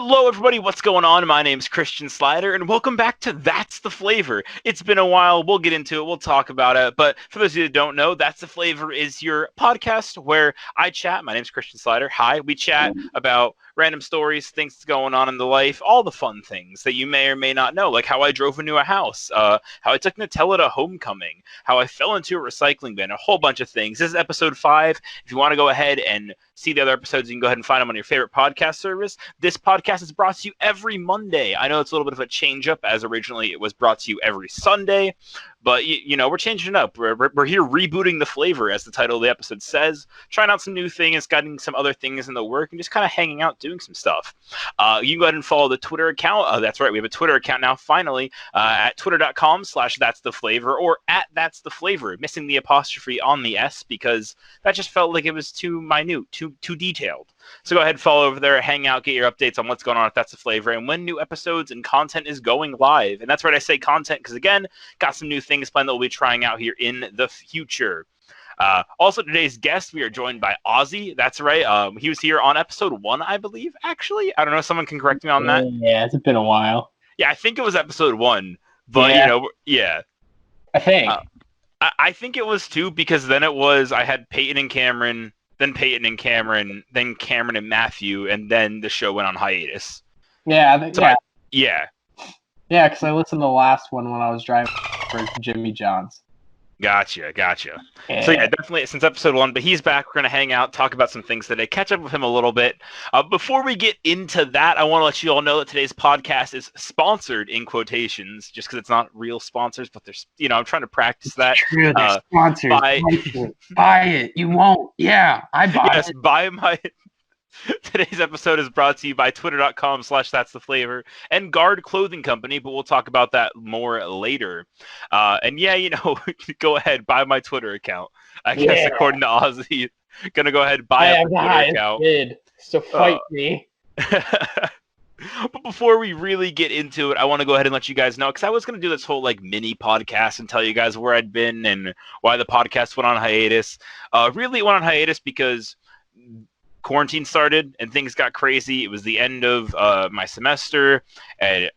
Hello, everybody. What's going on? My name's Christian Slider, and welcome back to That's the Flavor. It's been a while. We'll get into it. We'll talk about it. But for those of you that don't know, That's the Flavor is your podcast where I chat. My name's Christian Slider. Hi. We chat about random stories, things going on in the life, all the fun things that you may or may not know, like how I drove into a house, how I took Nutella to homecoming, how I fell into a recycling bin, a whole bunch of things. This is episode 5. If you want to go ahead and see the other episodes, you can go ahead and find them on your favorite podcast service. This podcast is brought to you every Monday. I know it's a little bit of a change up, as originally it was brought to you every Sunday, but you know, we're changing it up. We're here rebooting the flavor, as the title of the episode says, trying out some new things, getting some other things in the work, and just kind of hanging out, doing some stuff. You can go ahead and follow the Twitter account. That's right, we have a Twitter account now, finally, at twitter.com/that'stheflavor or at that's the flavor, missing the apostrophe on the S because that just felt like it was too minute, too detailed. So go ahead, follow over there, hang out, get your updates on what's going on at That's the Flavor and when new episodes and content is going live. And that's right, I say content because, again, got some new things planned that we'll be trying out here in the future. Also, today's guest, we are joined by Ozzy. That's right. He was here on episode 1, I believe, actually. I don't know. Someone can correct me on that. Yeah, it's been a while. Yeah, I think it was episode 1. But, you know, yeah. I think. I think it was 2 because then it was I had Peyton and Cameron, then Peyton and Cameron, then Cameron and Matthew, and then the show went on hiatus. Yeah, I think, So yeah. Yeah, because I listened to the last one when I was driving for Jimmy John's. Gotcha. Yeah. So yeah, definitely since episode 1, but he's back. We're going to hang out, talk about some things today, catch up with him a little bit. Before we get into that, I want to let you all know that today's podcast is sponsored in quotations, just because it's not real sponsors, but there's, I'm trying to practice that. True, they're sponsors. Buy it. You won't. Yeah, I buy it. Buy my... Today's episode is brought to you by twitter.com/that'stheflavor and Guard Clothing Company, but we'll talk about that more later. And yeah, go ahead, buy my Twitter account. I guess according to Ozzy, gonna go ahead and buy a Twitter account. So fight me. But before we really get into it, I want to go ahead and let you guys know, because I was going to do this whole mini podcast and tell you guys where I'd been and why the podcast went on hiatus. Really it went on hiatus because quarantine started and things got crazy. It was the end of my semester and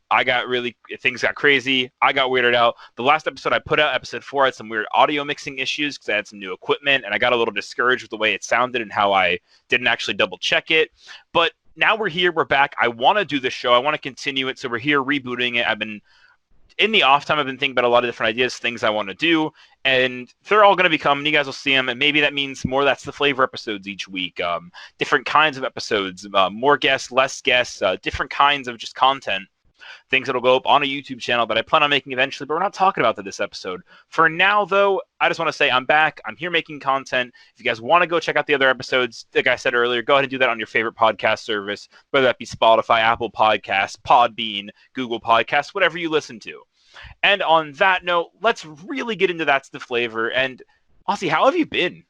things got crazy. I got weirded out. The last episode I put out, episode 4, had some weird audio mixing issues because I had some new equipment and I got a little discouraged with the way it sounded and how I didn't actually double check it. But now we're here, we're back. I want to do this show. I want to continue it. So we're here rebooting it. I've been in the off time, I've been thinking about a lot of different ideas, things I want to do, and they're all going to be coming. You guys will see them, and maybe that means more That's the Flavor episodes each week, different kinds of episodes, more guests, less guests, different kinds of just content, things that'll go up on a YouTube channel that I plan on making eventually, but we're not talking about that this episode. For now, though, I just want to say I'm back. I'm here making content. If you guys want to go check out the other episodes, like I said earlier, go ahead and do that on your favorite podcast service, whether that be Spotify, Apple Podcasts, Podbean, Google Podcasts, whatever you listen to. And on that note, let's really get into That's the Flavor. And Ozzy, how have you been?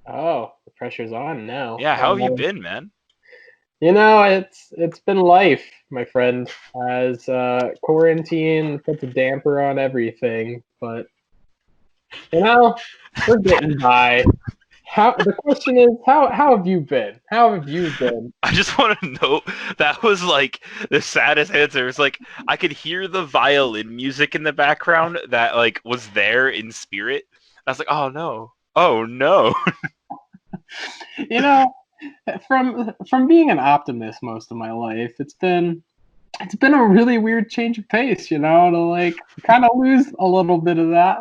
Oh, the pressure's on now. Yeah, how have you been, man? It's been life, my friend, as quarantine puts a damper on everything, but we're getting by. The question is, how have you been? How have you been? I just want to note that was the saddest answer. It's I could hear the violin music in the background that was there in spirit. I was like, oh no. From being an optimist most of my life, it's been a really weird change of pace, to kind of lose a little bit of that.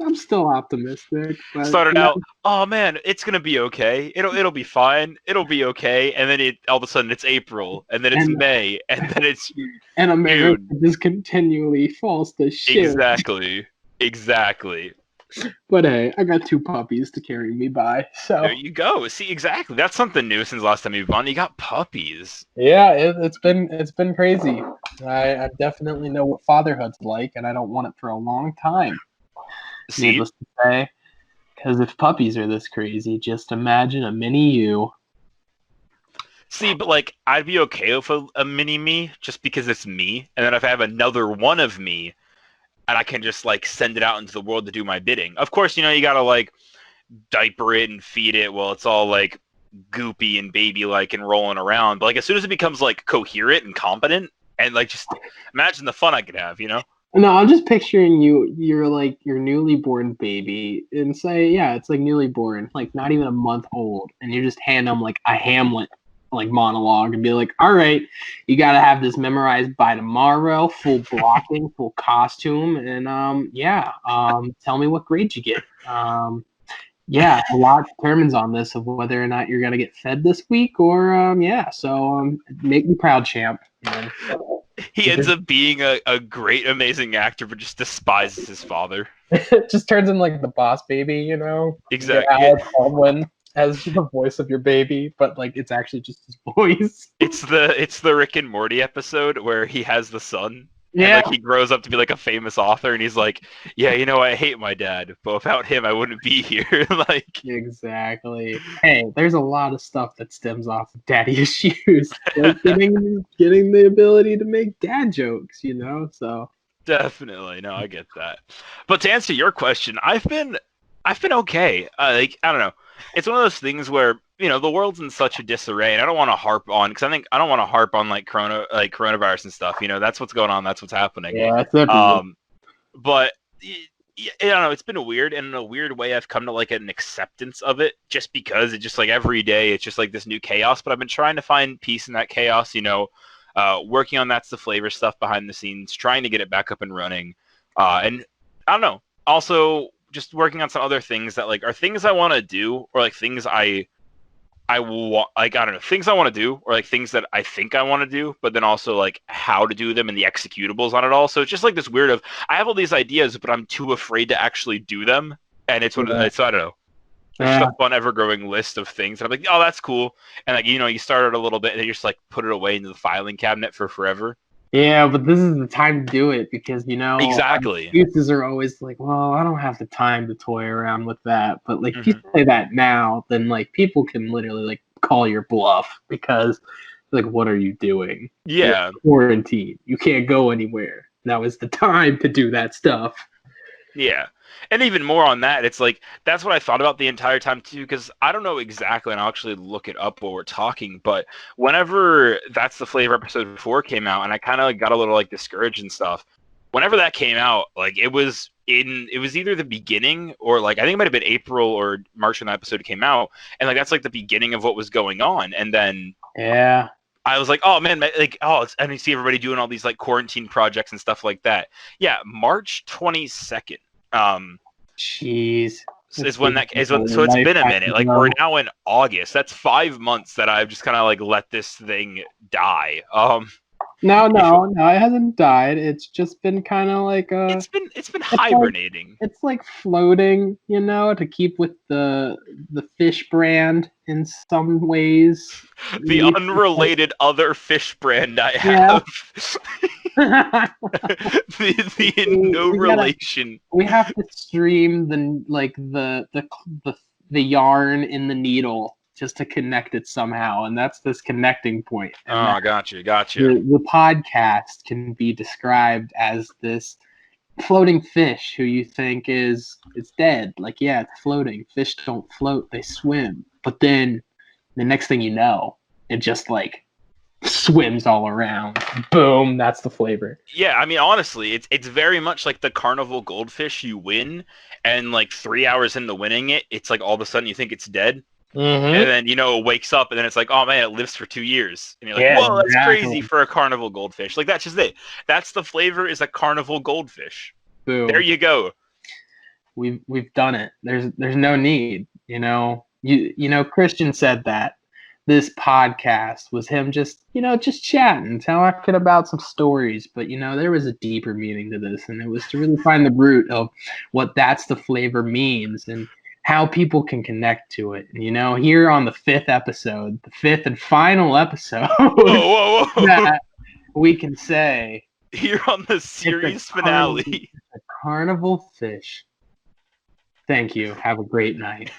I'm still optimistic. But, started out, oh man, it's gonna be okay. It'll be fine. It'll be okay. And then all of a sudden it's April, and then it's May, and then it's and America just continually falls to shit. Exactly. But hey, I got 2 puppies to carry me by. So there you go. See, exactly. That's something new since last time you've gone. You got puppies. Yeah, it's been crazy. I definitely know what fatherhood's like, and I don't want it for a long time. See? Needless to say, because if puppies are this crazy, just imagine a mini you. See, but I'd be okay with a mini me just because it's me, and then if I have another one of me, and I can just send it out into the world to do my bidding. Of course, you gotta diaper it and feed it while it's all goopy and baby-like and rolling around. But like as soon as it becomes like coherent and competent, and like just imagine the fun I could have, you know? No, I'm just picturing you're like your newly born baby and say, yeah, it's like newly born, like not even a month old, and you just hand them like a Hamlet like monologue and be like, all right, you gotta have this memorized by tomorrow, full blocking, full costume, and tell me what grade you get. Yeah, a lot determines on this of whether or not you're gonna get fed this week, or make me proud, champ. He ends up being a great, amazing actor, but just despises his father. It just turns in like the boss baby, you know? Exactly. You get Alec Baldwin as the voice of your baby, but like it's actually just his voice. It's the Rick and Morty episode where he has the son. Yeah. And, like, he grows up to be like a famous author, and he's like, yeah, you know, I hate my dad, but without him, I wouldn't be here. Like, Exactly. Hey, there's a lot of stuff that stems off of daddy issues. Like getting the ability to make dad jokes, you know? So definitely, no, I get that. But to answer your question, I've been okay. Like, I don't know. It's one of those things where, you know, the world's in such a disarray, and I don't want to harp on, because I don't want to harp on like coronavirus and stuff. You know, that's what's going on. That's what's happening. yeah, that's everywhere. But I don't know. It's been weird, and in a weird way, I've come to like an acceptance of it, just because it's just like every day, it's just like this new chaos. But I've been trying to find peace in that chaos. You know, working on That's the Flavor stuff behind the scenes, trying to get it back up and running, and I don't know. Also, just working on some other things that like are things I want to do, or like things I want, like, I don't know, things I want to do, or like things that I think I want to do, but then also like how to do them and the executables on it all. So it's just like this weird of, I have all these ideas, but I'm too afraid to actually do them. And it's it's, I don't know. It's just a fun ever-growing list of things. And I'm like, oh, that's cool. And like, you know, you start it a little bit and then you just like put it away into the filing cabinet for forever. Yeah, but this is the time to do it because, you know, exactly. Excuses are always like, well, I don't have the time to toy around with that. But like, if you say that now, then like people can literally like call your bluff because like, what are you doing? Yeah. You're quarantine. You can't go anywhere. Now is the time to do that stuff. Yeah. And even more on that, it's like, that's what I thought about the entire time too, because I don't know exactly, and I'll actually look it up while we're talking, but whenever That's the Flavor episode 4 came out, and I kind of like, got a little like discouraged and stuff, whenever that came out, like it was either the beginning, or like, I think it might have been April or March when that episode came out, and like that's like the beginning of what was going on, and then yeah, I was like, oh man, like, and you see everybody doing all these like quarantine projects and stuff like that. Yeah, March 22nd. Jeez. Is when that is when, so it's been a minute. Like we're now in August. That's 5 months that I've just kind of like let this thing die. No, it hasn't died. It's just been kind of like it's been hibernating. It's like floating, you know, to keep with the fish brand in some ways. The unrelated other fish brand I have. Yeah. the no relation. We have to stream the yarn in the needle just to connect it somehow, and that's this connecting point. And gotcha. The podcast can be described as this floating fish who you think it's dead. Like, yeah, it's floating. Fish don't float; they swim. But then, the next thing you know, it just like swims all around. Boom! That's the flavor. Yeah, I mean, honestly, it's very much like the carnival goldfish. You win, and like 3 hours into winning it, it's like all of a sudden you think it's dead. And then, you know, it wakes up and then it's like, oh man, it lives for 2 years. And you're like, whoa, that's crazy for a carnival goldfish. Like, that's just it. That's the Flavor, is a carnival goldfish. Boom. There you go. We've done it. There's no need, you know. You know, Christian said that this podcast was him just chatting, talking about some stories, but you know, there was a deeper meaning to this, and it was to really find the root of what That's the Flavor means and how people can connect to it. And, you know, here on the 5th episode, the 5th and final episode, whoa. that we can say, here on the series finale, a carnival fish. Thank you. Have a great night.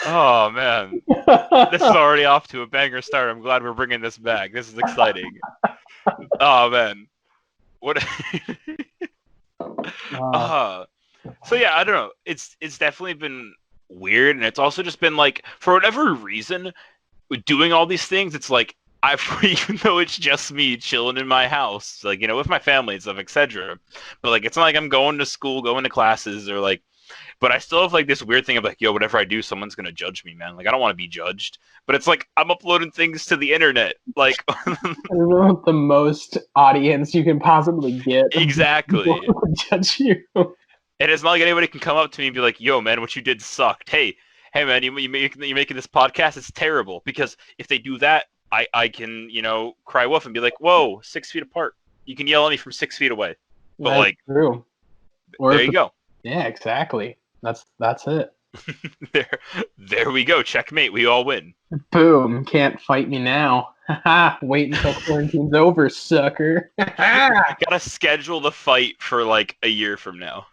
Oh man, this is already off to a banger start. I'm glad we're bringing this back. This is exciting. Oh man, what? So yeah, I don't know. It's definitely been weird, and it's also just been like, for whatever reason, with doing all these things, it's like I've even though it's just me chilling in my house, like, you know, with my family and stuff, etc. But like, it's not like I'm going to school, going to classes, or like. But I still have like this weird thing of like, yo, whatever I do, someone's gonna judge me, man. Like, I don't want to be judged. But it's like I'm uploading things to the internet, like. The most audience you can possibly get. Exactly. People will judge you. And it's not like anybody can come up to me and be like, yo, man, what you did sucked. Hey, man, you're making this podcast, it's terrible. Because if they do that, I can, you know, cry wolf and be like, whoa, 6 feet apart. You can yell at me from 6 feet away. But That's like, true. Or there you go. Yeah, exactly. That's it. there we go. Checkmate. We all win. Boom. Can't fight me now. Wait until quarantine's over, sucker. Gotta schedule the fight for like a year from now.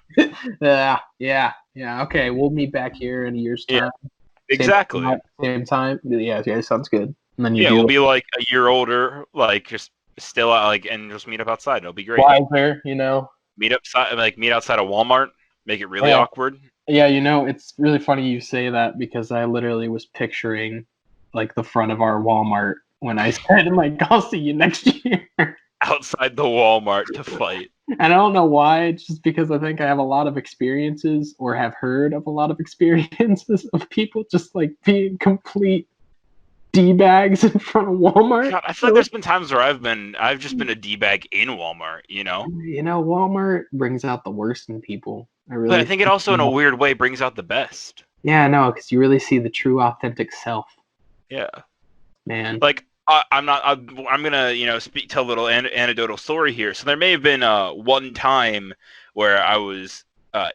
Yeah. Okay, we'll meet back here in a year's time. Yeah, exactly. Same time. Yeah, sounds good. And then we'll be like a year older, like just still like, and just meet up outside. It'll be great. Wiser, you know. Meet outside of Walmart. Make it really awkward. Yeah, you know, it's really funny you say that because I literally was picturing like the front of our Walmart when I said, like, I'll see you next year. Outside the Walmart to fight. And I don't know why, it's just because I think I have a lot of experiences or have heard of a lot of experiences of people just like being complete D-bags in front of Walmart. God, I feel like there's been times where I've just been a D-bag in Walmart, you know? You know, Walmart brings out the worst in people. But I think it also, in a weird way, brings out the best. Yeah, no, because you really see the true, authentic self. Yeah, man. Like I'm gonna, you know, tell a little anecdotal story here. So there may have been one time where I was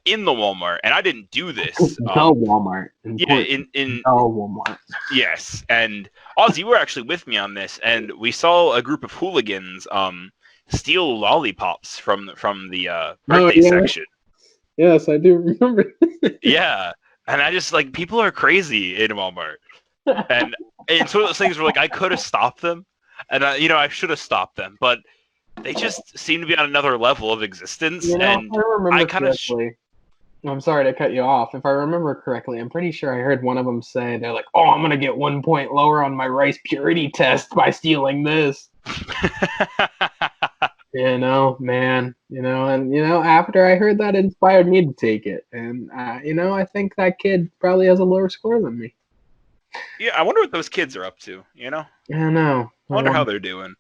in the Walmart, and I didn't do this. The Walmart. Yeah, in the Walmart. Yes, and Oz, you were actually with me on this, and we saw a group of hooligans steal lollipops from the birthday section. Yes, I do remember. Yeah, and I just like, people are crazy in Walmart, and it's one of those things where like I could have stopped them, and I should have stopped them, but they just seem to be on another level of existence. You know, and I remember correctly. I'm sorry to cut you off. If I remember correctly, I'm pretty sure I heard one of them say, they're like, "Oh, I'm gonna get 1 point lower on my rice purity test by stealing this." You know, man, and after I heard that, it inspired me to take it. And, I think that kid probably has a lower score than me. Yeah, I wonder what those kids are up to, you know? I know. I wonder how they're doing.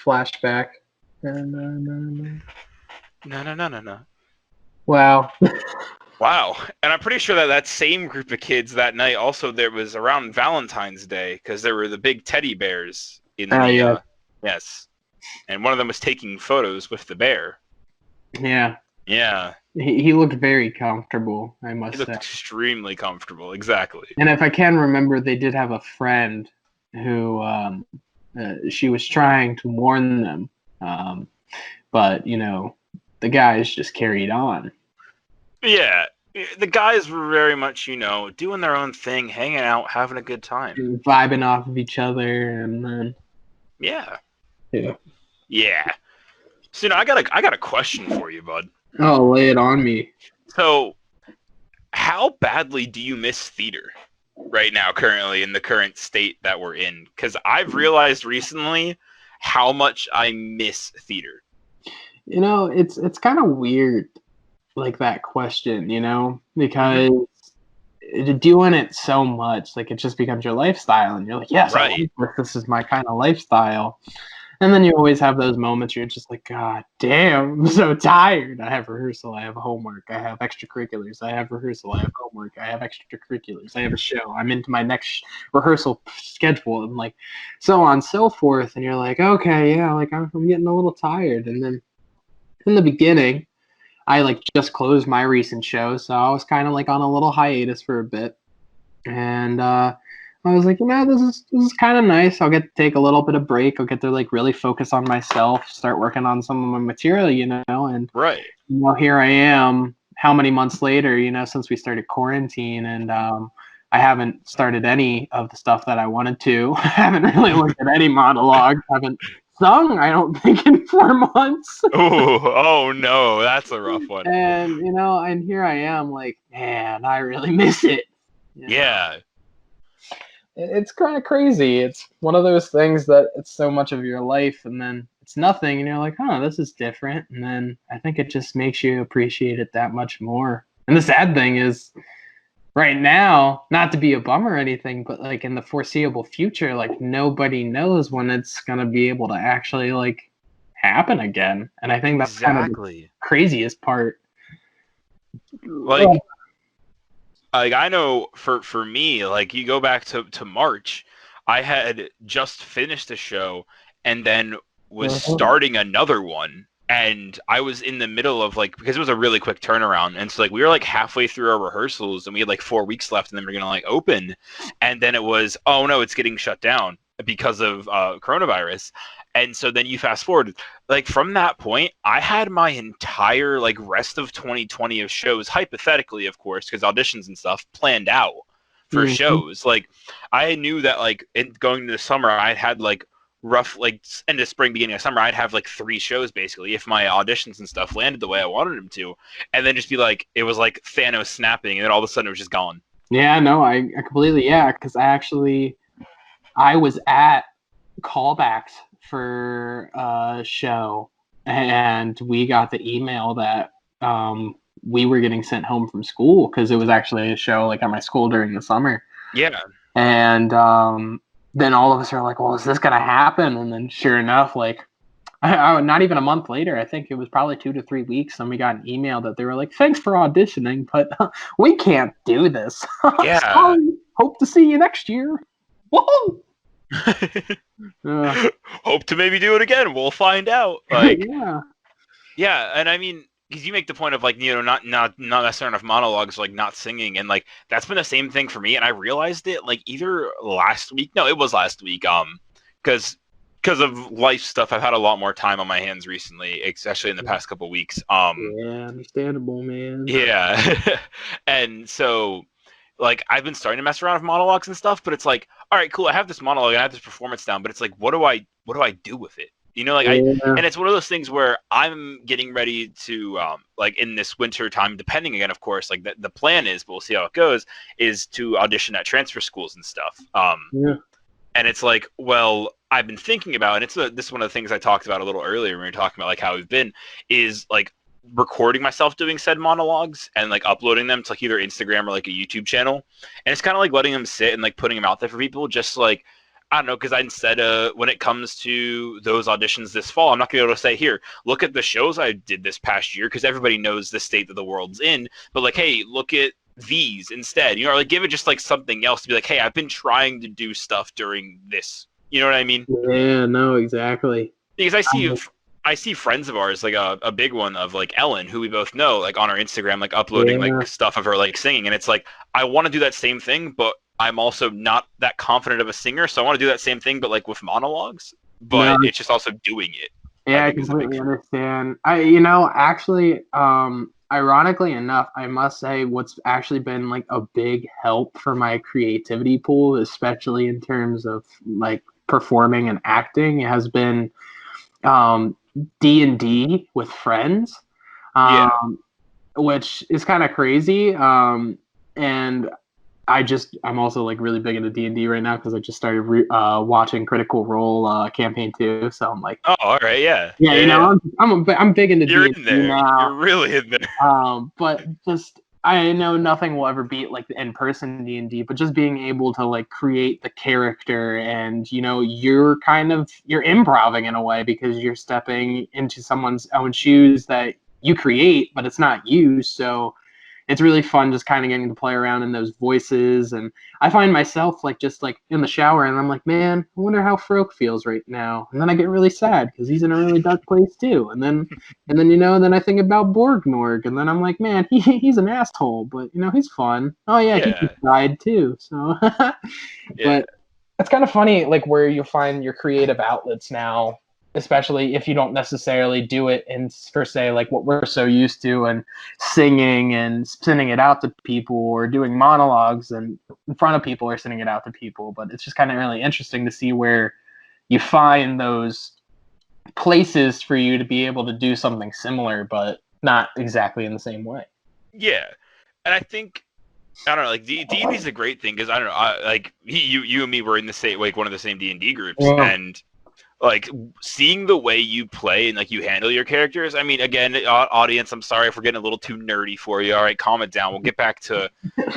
Flashback. No. Wow. Wow. And I'm pretty sure that same group of kids that night also, there was around Valentine's Day, because there were the big teddy bears in the... Yes. And one of them was taking photos with the bear. Yeah. Yeah. He looked very comfortable, I must say. He looked extremely comfortable, exactly. And if I can remember, they did have a friend who she was trying to warn them. But, the guys just carried on. Yeah. The guys were very much, doing their own thing, hanging out, having a good time. Vibing off of each other, and then... Yeah. Yeah. So, I got a question for you, bud. Oh, lay it on me. So, how badly do you miss theater right now, currently, in the current state that we're in? Because I've realized recently how much I miss theater. It's kind of weird, like, that question, because doing it so much, like, it just becomes your lifestyle, and you're like, yes, right. This is my kind of lifestyle. And then you always have those moments where you're just like, God damn, I'm so tired. I have rehearsal, I have homework, I have extracurriculars, I have rehearsal, I have homework, I have extracurriculars, I have a show, I'm into my next rehearsal schedule, and like so on and so forth. And you're like, okay, yeah, like I'm getting a little tired. And then in the beginning, I like just closed my recent show, so I was kind of like on a little hiatus for a bit. And I was like, this is kind of nice. I'll get to take a little bit of break. I'll get to like really focus on myself, start working on some of my material, and right. Here I am, how many months later, since we started quarantine, and I haven't started any of the stuff that I wanted to. I haven't really looked at any monologue. Haven't sung, I don't think, in 4 months. Oh no, that's a rough one. And, and here I am like, man, I really miss it. Yeah. It's kind of crazy. It's one of those things that it's so much of your life, and then it's nothing, and you're like, this is different. And then I think it just makes you appreciate it that much more. And the sad thing is, right now, not to be a bummer or anything, but like in the foreseeable future, like nobody knows when it's gonna be able to actually like happen again. And I think that's kind of the craziest part. Like I know for me, like you go back to March, I had just finished a show and then was starting another one. And I was in the middle of like, because it was a really quick turnaround. And so like we were like halfway through our rehearsals and we had like 4 weeks left and then we are going to like open. And then it was, oh no, it's getting shut down because of coronavirus. And so then you fast forward, like from that point, I had my entire like rest of 2020 of shows, hypothetically, of course, because auditions and stuff planned out for shows. Like I knew that like going into the summer, I had like rough like end of spring, beginning of summer, I'd have like 3 shows basically if my auditions and stuff landed the way I wanted them to, and then just be like, it was like Thanos snapping, and then all of a sudden it was just gone. Yeah, no, I completely, because I was at callbacks for a show, and we got the email that we were getting sent home from school because it was actually a show like at my school during the summer. Yeah. And then all of us are like, well, is this gonna happen? And then sure enough, like not even a month later, I think it was probably 2 to 3 weeks, and we got an email that they were like, thanks for auditioning, but we can't do this. Yeah. Sorry. Hope to see you next year. Whoa. Hope to maybe do it again. We'll find out. Like, yeah, and I mean, because you make the point of like, not necessarily enough monologues, like not singing, and like that's been the same thing for me. And I realized it like either last week. No, it was last week. Because of life stuff, I've had a lot more time on my hands recently, especially in the past couple weeks. Yeah, understandable, man. Yeah, and so. Like, I've been starting to mess around with monologues and stuff, but it's like, all right, cool, I have this monologue, I have this performance down, but it's like, what do I do with it? And it's one of those things where I'm getting ready to, like, in this winter time, depending again, of course, like, the plan is, but we'll see how it goes, is to audition at transfer schools and stuff. And it's like, well, I've been thinking about, and this is one of the things I talked about a little earlier when we were talking about, like, how we've been, is, like, recording myself doing said monologues and like uploading them to like either Instagram or like a YouTube channel, and it's kind of like letting them sit and like putting them out there for people, just like, I don't know, because instead of when it comes to those auditions this fall, I'm not gonna be able to say, here, look at the shows I did this past year, because everybody knows the state that the world's in, but like, hey, look at these instead, or like give it just like something else to be like, hey, I've been trying to do stuff during this, you know what I mean? Yeah, no, exactly. Because I see friends of ours, like a big one of like Ellen, who we both know, like on our Instagram, like uploading like stuff of her like singing, and it's like, I want to do that same thing, but I'm also not that confident of a singer, so I want to do that same thing, but like with monologues, but it's just also doing it. Yeah, I completely understand. Actually, ironically enough, I must say what's actually been like a big help for my creativity pool, especially in terms of like performing and acting, has been D&D with friends, which is kind of crazy. And I'm also like really big into D&D right now because I just started watching Critical Role campaign 2. So I'm like, oh, all right, yeah. I'm big into D&D now. You're really in there. But just, I know nothing will ever beat like the in-person D&D, but just being able to like create the character, and you're improvising in a way because you're stepping into someone's own shoes that you create, but it's not you. So it's really fun just kind of getting to play around in those voices. And I find myself like just like in the shower and I'm like, man, I wonder how Froke feels right now. And then I get really sad because he's in a really dark place too. And then then I think about Borgnorg, and then I'm like, man, he's an asshole, but he's fun. Oh yeah. He just died too. So but it's kind of funny, like where you find your creative outlets now, especially if you don't necessarily do it in, per se, like what we're so used to, and singing and sending it out to people, or doing monologues and in front of people, or sending it out to people. But it's just kind of really interesting to see where you find those places for you to be able to do something similar, but not exactly in the same way. Yeah, and I think I don't know, like D&D is a great thing because I don't know, like you and me were in the same like one of the same D&D groups, Yeah. and like seeing the way you play and like you handle your characters. I mean, again, audience, I'm sorry if we're getting a little too nerdy for you. All right, calm it down. We'll get back to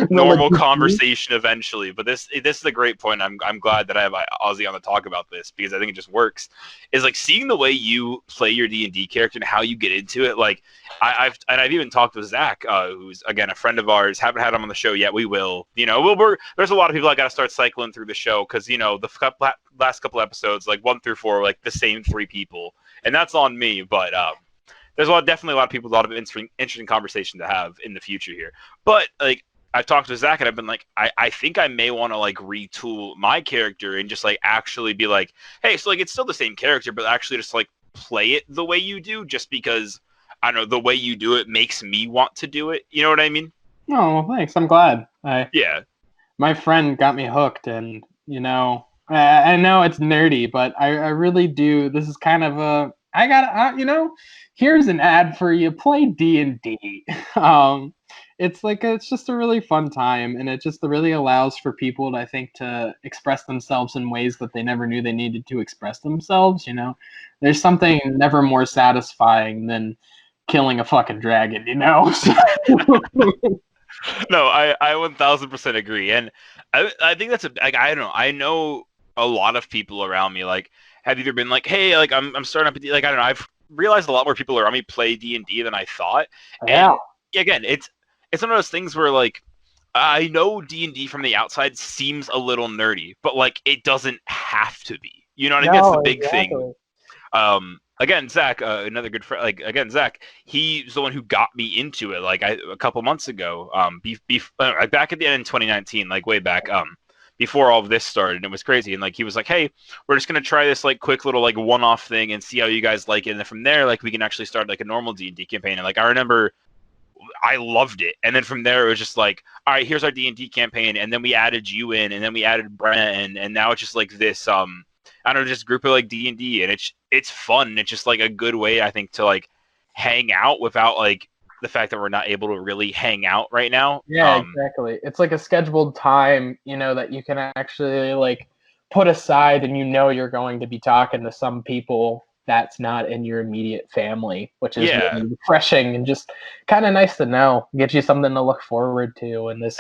normal conversation eventually. But this is a great point. I'm glad that I have Ozzy on to talk about this because I think it just works. Is like seeing the way you play your D&D character and how you get into it. Like I've even talked with Zach, who's again a friend of ours. Haven't had him on the show yet. We will. You know, there's a lot of people I got to start cycling through the show because you know the last couple episodes, like 1 through 4, were like the same 3 people, and that's on me. But there's definitely a lot of people, a lot of interesting conversation to have in the future here. But like I've talked to Zach and I've been like, I think I may want to like retool my character and just like actually be like, hey, so like it's still the same character, but actually just like play it the way you do, just because I don't know, the way you do it makes me want to do it. You know what I mean? Oh, well, thanks. I'm glad. Yeah. My friend got me hooked, and you know, I know it's nerdy, but I really do. This is kind of a you know, here's an ad for you. Play D&D. It's just a really fun time, and it just really allows for people to, I think, to express themselves in ways that they never knew they needed to express themselves. You know, there's something never more satisfying than killing a fucking dragon. You know. No, I 1000% agree, and I think that's like I don't know. I know a lot of people around me like have either been like, hey, like I'm starting up like I don't know. I've realized a lot more people around me play D&D than I thought. Yeah. And again, it's one of those things where like I know D&D from the outside seems a little nerdy, but like it doesn't have to be. You know what I mean? That's the big thing. Again, Zach, another good friend. Like again, Zach, he's the one who got me into it. Like a couple months ago, back at the end in 2019, like way back, before all of this started, and it was crazy. And like he was like, "Hey, we're just gonna try this like quick little like one-off thing and see how you guys like it." And then from there, like we can actually start like a normal D&D campaign. And like I remember, I loved it. And then from there, it was just like, all right, here's our D&D campaign, and then we added you in, and then we added Brent, and now it's just like this I don't know, just group of like D&D, and it's fun. It's just like a good way, I think, to like hang out without like the fact that we're not able to really hang out right now. Yeah, exactly. It's like a scheduled time, you know, that you can actually like put aside, and you know you're going to be talking to some people that's not in your immediate family, which is really refreshing and just kind of nice to know. Gives you something to look forward to in this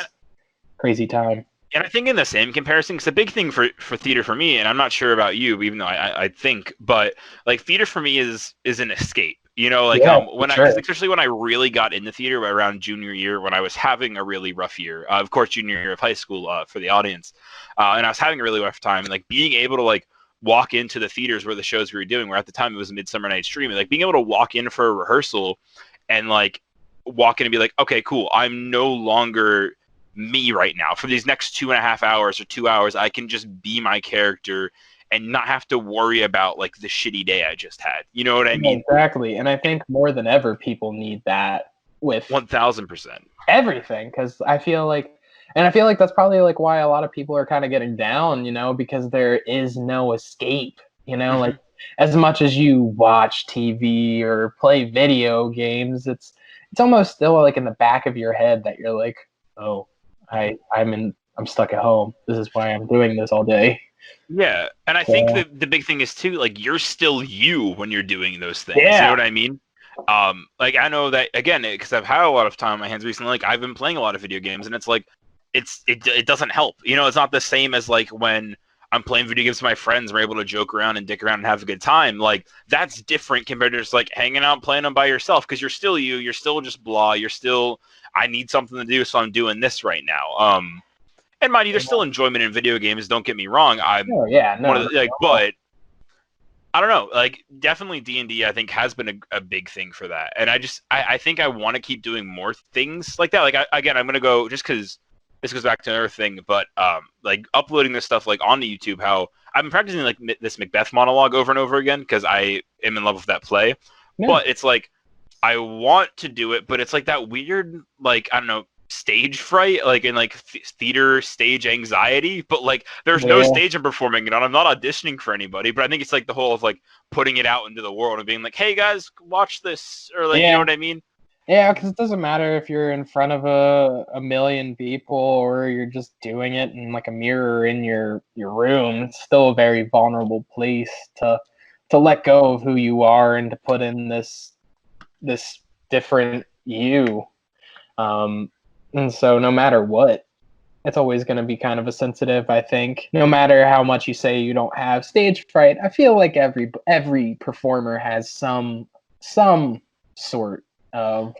crazy time. And I think in the same comparison, because the big thing for theater for me, and I'm not sure about you, even though I think, but like theater for me is an escape. You know, like especially when I really got into theater around junior year, when I was having a really rough year. Of course, junior year of high school for the audience, and I was having a really rough time. And like being able to like walk into the theaters where the shows we were doing, where at the time it was Midsummer Night's Dream, and like being able to walk in for a rehearsal and like walk in and be like, okay, cool, I'm no longer me right now. For these next 2.5 hours or 2 hours, I can just be my character and not have to worry about like the shitty day I just had. You know what I mean? Exactly. And I think more than ever, people need that with 1000% everything. Because I feel like that's probably like why a lot of people are kind of getting down, you know, because there is no escape, you know, like as much as you watch TV or play video games, it's almost still like in the back of your head that you're like, oh, I'm stuck at home. This is why I'm doing this all day. Yeah, and I think that the big thing is too, like you're still you when you're doing those things. Yeah. You know what I mean? Like I know that again because I've had a lot of time on my hands recently. Like I've been playing a lot of video games, and it's like it doesn't help. You know, it's not the same as like when I'm playing video games with my friends. We're able to joke around and dick around and have a good time. Like that's different compared to just like hanging out playing them by yourself because you're still you. You're still just blah. You're still I need something to do, so I'm doing this right now. And mind you, there's still enjoyment in video games. But I don't know. Like, definitely D&D, I think, has been a big thing for that. And I think I want to keep doing more things like that. Like, I'm going to go, just because this goes back to another thing, but like uploading this stuff like onto YouTube. How I've been practicing like this Macbeth monologue over and over again because I am in love with that play. Yeah. But it's like I want to do it, but it's like that weird, like I don't know, stage fright, like in like theater stage anxiety, but like there's no Yeah. stage I'm performing it on. I'm not auditioning for anybody, but I think it's like the whole of like putting it out into the world and being like, hey guys, watch this, or like, you know what I mean? Yeah, because it doesn't matter if you're in front of a million people or you're just doing it in like a mirror in your room. It's still a very vulnerable place to let go of who you are and to put in this different you. And so no matter what, it's always going to be kind of a sensitive, I think. No matter how much you say you don't have stage fright, I feel like every performer has some sort of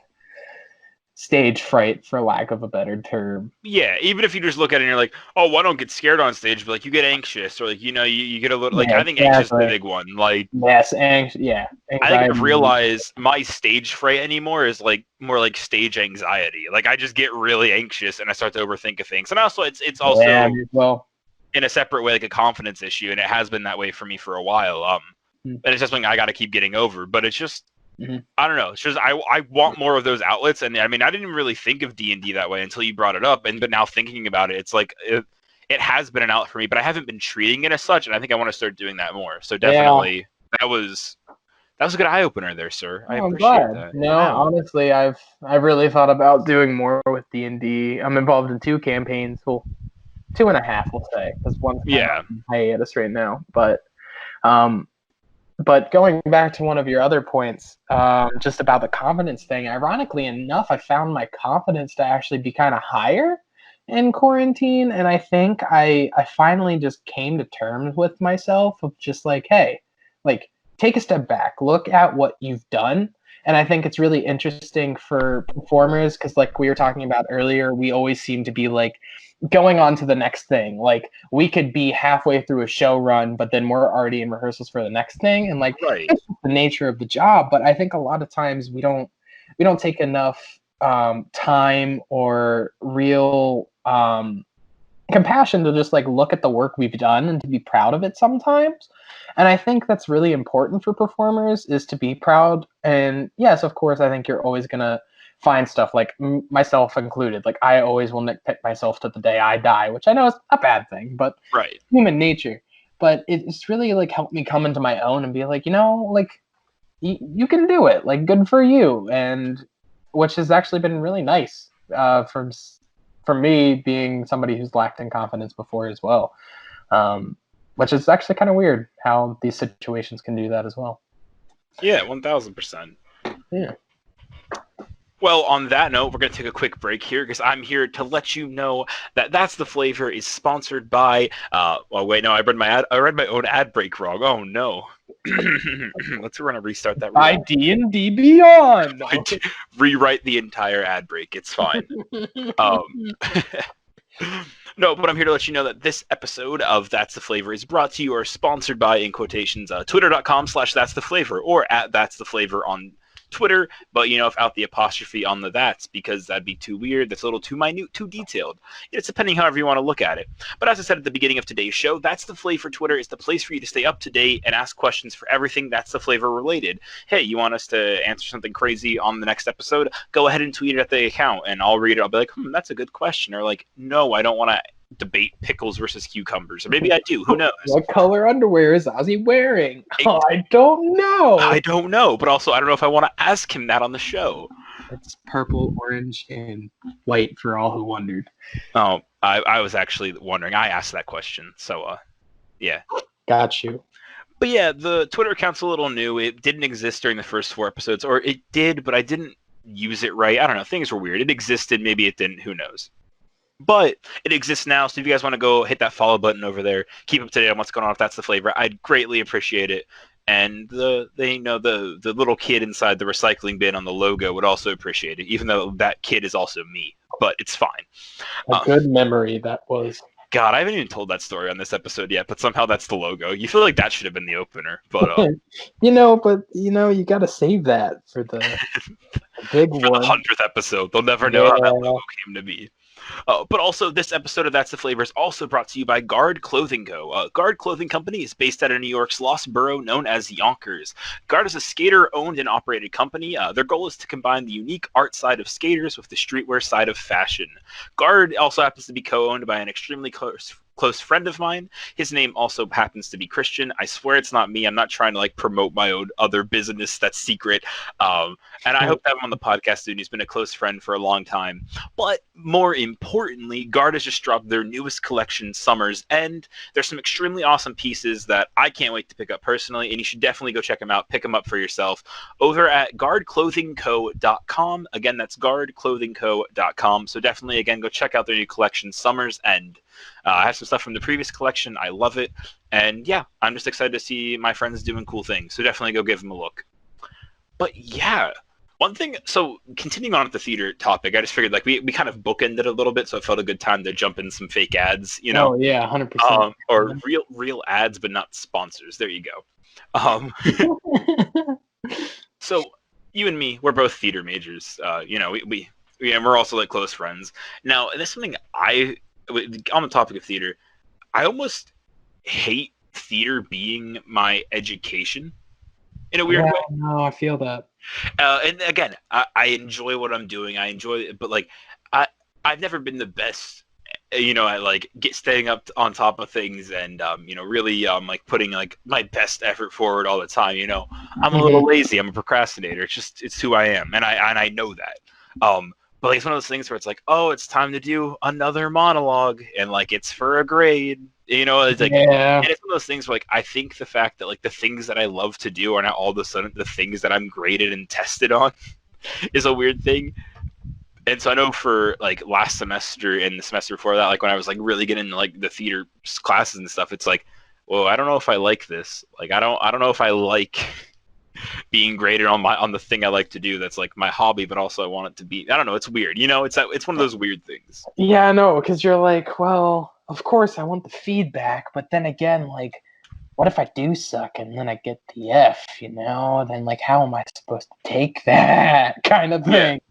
stage fright, for lack of a better term. Yeah, even if you just look at it and you're like, oh, well, I don't get scared on stage, but like you get anxious, or like, you know, you get a little, like, Yeah, I think anxious is the exactly. big one. Like, Yes, I think anxiety. I've realized my stage fright anymore is like more like stage anxiety. Like I just get really anxious and I start to overthink of things. And also it's also Well, in a separate way like a confidence issue, and it has been that way for me for a while. And it's just something I got to keep getting over. But it's just I don't know. It's just I want more of those outlets. And I mean, I didn't really think of D&D that way until you brought it up. But now thinking about it, it's like it has been an outlet for me, but I haven't been treating it as such. And I think I want to start doing that more. So definitely that was a good eye opener there, sir. I appreciate that. No, honestly, I've really thought about doing more with D&D. I'm involved in 2 campaigns. Well, 2.5, we'll say, because one's on hiatus right now. But going back to one of your other points, just about the confidence thing, ironically enough, I found my confidence to actually be kind of higher in quarantine. And I think I finally just came to terms with myself of just like, hey, like, take a step back, look at what you've done. And I think it's really interesting for performers because, like we were talking about earlier, we always seem to be like going on to the next thing. Like we could be halfway through a show run, but then we're already in rehearsals for the next thing. And like it's the nature of the job. But I think a lot of times we don't take enough time or real compassion to just like look at the work we've done and to be proud of it sometimes. And I think that's really important for performers, is to be proud. And yes, of course, I think you're always gonna find stuff, like myself included. Like I always will nitpick myself to the day I die, which I know is a bad thing, but human nature. But it's really like helped me come into my own and be like, you know, like you can do it. Like good for you. And which has actually been really nice for me, being somebody who's lacked in confidence before as well. Which is actually kind of weird how these situations can do that as well. Yeah, 1000%. Yeah. Well, on that note, we're going to take a quick break here because I'm here to let you know that That's the Flavor is sponsored by. Well, wait, no, I read my own ad break wrong. Oh no. Let's run and restart that. By D&D Beyond. Rewrite the entire ad break. It's fine. No, but I'm here to let you know that this episode of That's the Flavor is brought to you or sponsored by, in quotations, twitter.com/That's the Flavor or at That's the Flavor on Twitter, but without the apostrophe on the that's, because that'd be too weird. That's a little too minute, too detailed. It's depending however you want to look at it. But as I said at the beginning of today's show, That's the Flavor Twitter is the place for you to stay up to date and ask questions for everything That's the Flavor related. Hey, you want us to answer something crazy on the next episode? Go ahead and tweet it at the account and I'll read it. I'll be like, that's a good question. Or like, no, I don't want to debate pickles versus cucumbers. Or maybe I do. Who knows? What color underwear is Ozzy wearing? I don't know. But also, I don't know if I want to ask him that on the show. It's purple, orange, and white for all who wondered. Oh, I was actually wondering. I asked that question. So, yeah. Got you. But yeah, the Twitter account's a little new. It didn't exist during the first 4 episodes. Or it did, but I didn't use it right. I don't know. Things were weird. It existed. Maybe it didn't. Who knows? But it exists now, so if you guys want to go hit that follow button over there, keep up to date on what's going on, if that's the flavor, I'd greatly appreciate it. And the little kid inside the recycling bin on the logo would also appreciate it, even though that kid is also me. But it's fine. A good memory that was. God, I haven't even told that story on this episode yet, but somehow that's the logo. You feel like that should have been the opener, but you got to save that for the big for one. the 100th episode. They'll never know how that logo came to be. But also, this episode of That's the Flavor is also brought to you by Guard Clothing Co. Guard Clothing Company is based out of New York's lost borough known as Yonkers. Guard is a skater-owned and operated company. Their goal is to combine the unique art side of skaters with the streetwear side of fashion. Guard also happens to be co-owned by an extremely close friend of mine. His name also happens to be Christian. I swear it's not me. I'm not trying to like promote my own other business that's secret. And I hope to have him on the podcast soon. He's been a close friend for a long time. But more importantly, Guard has just dropped their newest collection, Summer's End. There's some extremely awesome pieces that I can't wait to pick up personally, and you should definitely go check them out. Pick them up for yourself over at guardclothingco.com. Again, that's guardclothingco.com. So definitely, again, go check out their new collection, Summer's End. I have some stuff from the previous collection. I love it. And yeah, I'm just excited to see my friends doing cool things. So definitely go give them a look. But yeah, one thing, so continuing on with the theater topic, I just figured like we kind of bookended a little bit, so it felt a good time to jump in some fake ads, you know? Oh, yeah, 100%. Or real ads, but not sponsors. There you go. So you and me, we're both theater majors. You know, and we're also like close friends. Now, and this is something on the topic of theater, I almost hate theater being my education in a weird way. No, I feel that. And again, I enjoy what I'm doing. I enjoy it, but like I've never been the best, you know, at like staying up on top of things and you know, really like putting like my best effort forward all the time. You know, I'm a little lazy. I'm a procrastinator. It's who I am, and I know that. But like, it's one of those things where it's like, oh, it's time to do another monologue, and like it's for a grade. You know, it's like, and it's one of those things where like I think the fact that like the things that I love to do are now all of a sudden the things that I'm graded and tested on is a weird thing. And so I know for like last semester and the semester before that, like when I was like really getting into like the theater classes and stuff, it's like, well, I don't know if I like this. Like I don't know if I like being graded on the thing I like to do that's like my hobby, but also I want it to be, I don't know, it's weird, you know, it's one of those weird things. Yeah, I know, because you're like, well, of course I want the feedback, but then again, like, what if I do suck and then I get the F, you know? Then like, how am I supposed to take that kind of thing?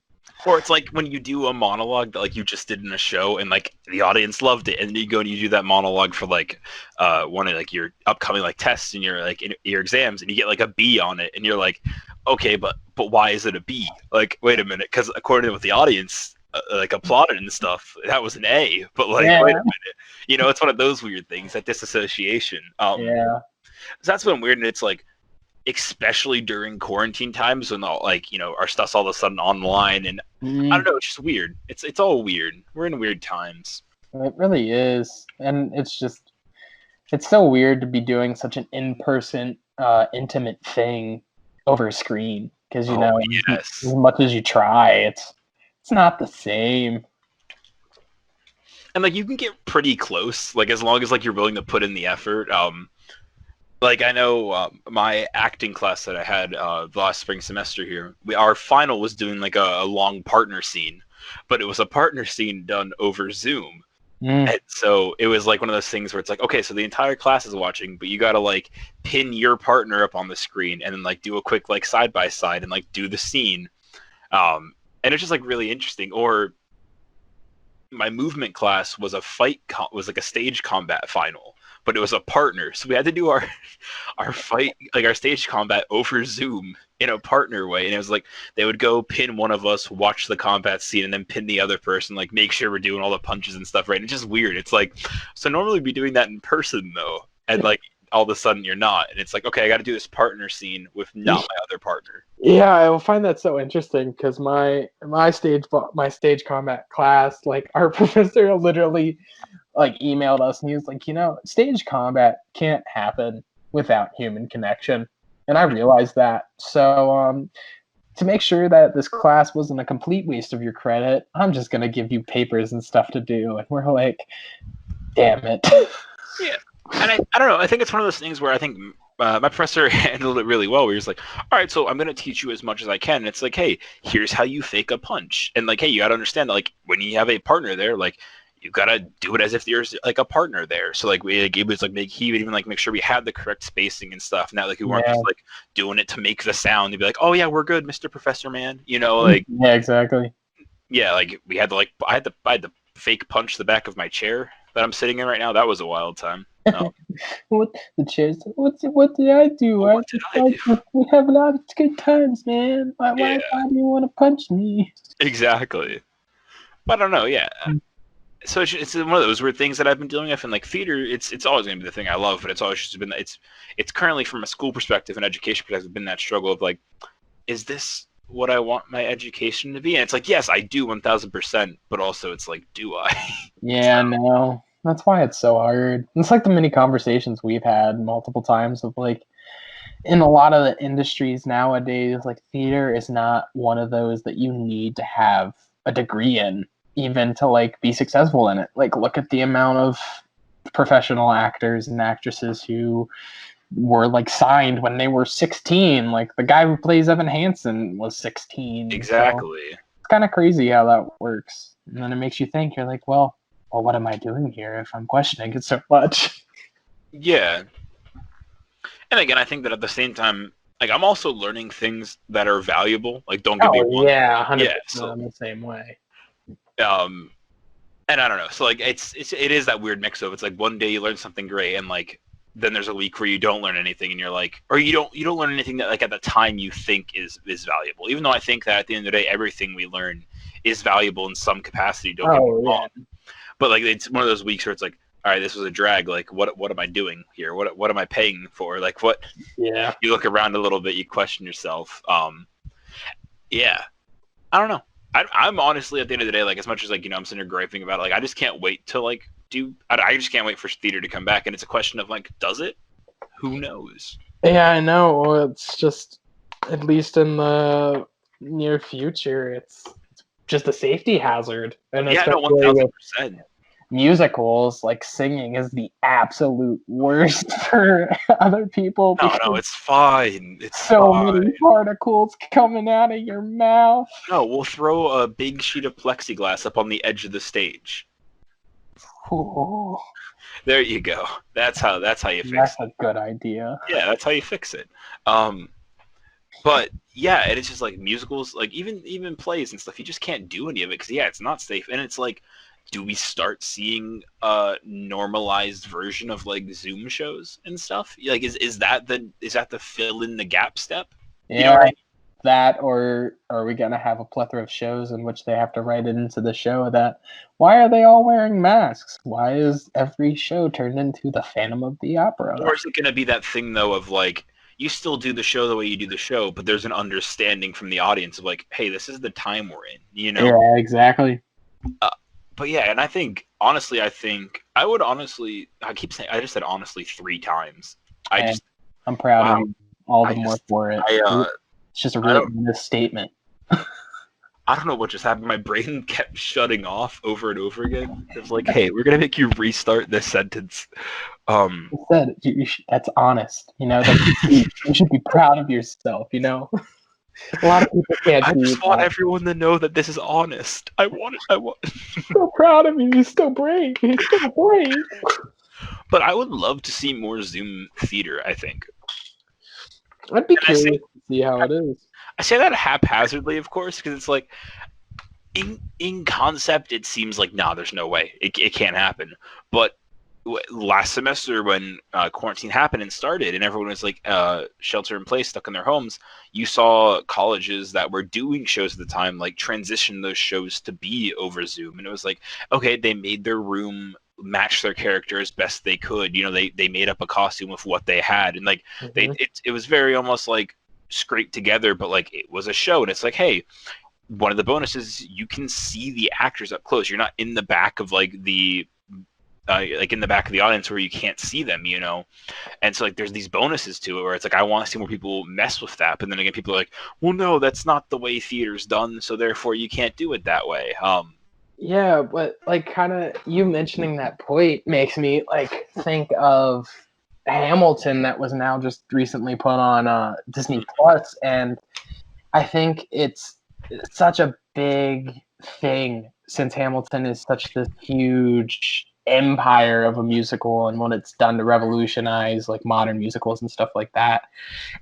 Or it's like when you do a monologue that like you just did in a show and like the audience loved it, and then you go and you do that monologue for like one of like your upcoming like tests and your like your exams, and you get like a B on it, and you're like, okay, but why is it a B? Like, wait a minute, because according to what the audience like applauded and stuff, that was an A. But like, wait a minute, you know, it's one of those weird things, that disassociation. So that's been weird, and it's like, especially during quarantine times when all, like, you know, our stuff's all of a sudden online, and I don't know, it's just weird. It's all weird. We're in weird times. It really is, and it's so weird to be doing such an in-person, intimate thing over a screen, because you know, as much as you try, it's not the same. And like you can get pretty close, like as long as like you're willing to put in the effort. Like I know my acting class that I had the last spring semester here, our final was doing like a long partner scene, but it was a partner scene done over Zoom. And so it was like one of those things where it's like, okay, so the entire class is watching, but you got to like pin your partner up on the screen and then like do a quick like side by side and like do the scene. And it's just like really interesting. Or my movement class was was like a stage combat final, but it was a partner, so we had to do our fight, like our stage combat, over Zoom in a partner way. And it was like they would go pin one of us, watch the combat scene, and then pin the other person, like make sure we're doing all the punches and stuff right. And it's just weird. It's like, so normally we'd be doing that in person though, and like all of a sudden you're not, and it's like, okay, I got to do this partner scene with not my other partner. Yeah, I will find that so interesting, because my stage combat class, like our professor literally like emailed us, and he was like, you know, stage combat can't happen without human connection. And I realized that. So to make sure that this class wasn't a complete waste of your credit, I'm just gonna give you papers and stuff to do. And we're like, damn it. Yeah. And I don't know, I think it's one of those things where I think my professor handled it really well. Where he was like, all right, so I'm going to teach you as much as I can. And it's like, hey, here's how you fake a punch. And like, hey, you got to understand that like when you have a partner there, like you got to do it as if there's like a partner there. So like it was like he would even like make sure we had the correct spacing and stuff. Now like we weren't just like doing it to make the sound. They'd be like, oh yeah, we're good, Mr. Professor Man. You know, like yeah, exactly. Yeah, like we had to like I had to fake punch the back of my chair that I'm sitting in right now. That was a wild time. What the chairs? What did I do? What did I do? We have a lot of good times, man. Why Yeah. do you want to punch me? Exactly. But I don't know. Yeah. So it's one of those weird things that I've been dealing with. And like theater, it's always going to be the thing I love, but it's always just been it's currently from a school perspective and education perspective been that struggle of like, is this what I want my education to be? And it's like, yes, I do 1000%, but also it's like, do I? Yeah, no. That's why it's so hard. It's like the many conversations we've had multiple times of like, in a lot of the industries nowadays, like theater is not one of those that you need to have a degree in even to like be successful in it. Like look at the amount of professional actors and actresses who were like signed when they were 16. Like the guy who plays Evan Hansen was 16. Exactly. So it's kind of crazy how that works. And then it makes you think, you're like, well, what am I doing here if I'm questioning it so much? Yeah. And again, I think that at the same time, like I'm also learning things that are valuable. Like don't get me wrong. Yeah, 100%. Yeah, so, I'm the same way. And I don't know. So like it is that weird mix of it's like one day you learn something great and like then there's a week where you don't learn anything and you're like, or you don't learn anything that like at the time you think is valuable. Even though I think that at the end of the day everything we learn is valuable in some capacity. Don't get me wrong. But like it's one of those weeks where it's like, all right, this was a drag. Like what am I doing here? What am I paying for? Like what? Yeah. You look around a little bit, you question yourself. Yeah, I don't know. I'm honestly at the end of the day, like as much as like I'm sitting here griping about it, like I just can't wait to like I just can't wait for theater to come back, and it's a question of like, does it? Who knows? Yeah, I know. It's just at least in the near future, it's just a safety hazard, and Yeah, no, especially 1000%. Musicals, like singing is the absolute worst for other people. No, it's fine. It's so fine. many particles coming out of your mouth. No, we'll throw a big sheet of plexiglass up on the edge of the stage. Ooh, There you go. That's how you fix it. that's a good idea. Yeah, that's how you fix it. But yeah, and it's just like musicals, like even plays and stuff. You just can't do any of it because it's not safe. And it's like, do we start seeing a normalized version of like Zoom shows and stuff? Like, is that the fill in the gap step? Yeah, You know what I mean? That, or are we gonna have a plethora of shows in which they have to write it into the show that why are they all wearing masks? Why is every show turned into the Phantom of the Opera? Or is it gonna be that thing though of like, you still do the show the way you do the show, but there's an understanding from the audience of like, hey, this is the time we're in, Yeah, exactly. But yeah, and I think honestly, I would honestly, I keep saying, I just said honestly 3 times. I'm proud of you all the more for it. It's just a really misstatement. I don't know what just happened. My brain kept shutting off over and over again. It was like, hey, we're gonna make you restart this sentence. Said that's honest. You should be proud of yourself. A lot of people can't. I just want everyone to know that this is honest. I want. So proud of you. You're so brave. You're so brave. But I would love to see more Zoom theater. I think. I'd be curious to see how it is. I say that haphazardly, of course, because it's like, in concept, it seems like there's no way it can't happen. But last semester, when quarantine happened and started, and everyone was like shelter in place, stuck in their homes, you saw colleges that were doing shows at the time like transition those shows to be over Zoom, and it was like, okay, they made their room match their character as best they could. They made up a costume with what they had, and like it was very almost like scraped together, but like it was a show. And it's like, hey, one of the bonuses, you can see the actors up close. You're not in the back of like the in the back of the audience where you can't see them, and so like there's these bonuses to it where it's like, I want to see more people mess with that. But then again, people are like, well, no, that's not the way theater's done, so therefore you can't do it that way. Yeah, but like kind of you mentioning that point makes me like think of Hamilton that was now just recently put on Disney Plus, and I think it's such a big thing since Hamilton is such this huge empire of a musical and what it's done to revolutionize like modern musicals and stuff like that,